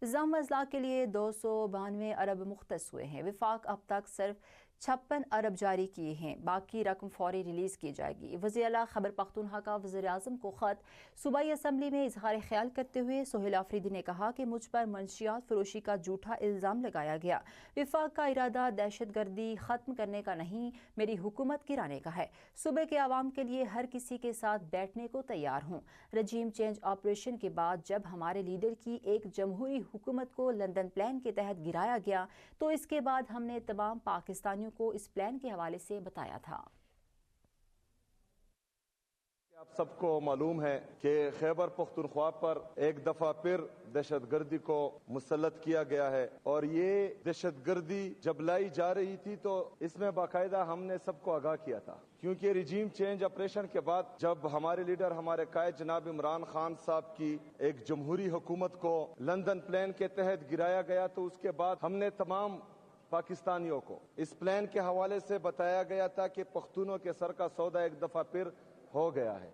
ضم اضلاع کے لیے 292 ارب مختص ہوئے ہیں۔ وفاق اب تک صرف 56 ارب جاری کیے ہیں، باقی رقم فوری ریلیز کی جائے گی۔ وزیر اعلیٰ خیبر پختونخوا کا وزیر اعظم کو خط صوبائی اسمبلی میں اظہار خیال کرتے ہوئے سہیل آفریدی نے کہا کہ مجھ پر منشیات فروشی کا جھوٹا الزام لگایا گیا۔ وفاق کا ارادہ دہشت گردی ختم کرنے کا نہیں، میری حکومت گرانے کا ہے۔ صوبے کے عوام کے لیے ہر کسی کے ساتھ بیٹھنے کو تیار ہوں۔ رجیم چینج آپریشن کے بعد جب ہمارے لیڈر کی ایک جمہوری حکومت کو لندن پلان کے تحت گرایا گیا تو اس کے بعد ہم نے تمام پاکستانیوں کو اس پلان کے حوالے سے بتایا تھا۔ آپ سب کو معلوم ہے کہ خیبر پختونخوا پر ایک دفعہ پھر دہشت گردی کو مسلط کیا گیا ہے، اور یہ دہشت گردی جب لائی جا رہی تھی تو اس میں باقاعدہ ہم نے سب کو آگاہ کیا تھا، کیونکہ رجیم چینج آپریشن کے بعد جب ہمارے لیڈر ہمارے قائد جناب عمران خان صاحب کی ایک جمہوری حکومت کو لندن پلان کے تحت گرایا گیا تو اس کے بعد ہم نے تمام پاکستانیوں کو اس پلان کے حوالے سے بتایا گیا تھا کہ پختونوں کے سر کا سودا ایک دفعہ پھر ہو گیا ہے۔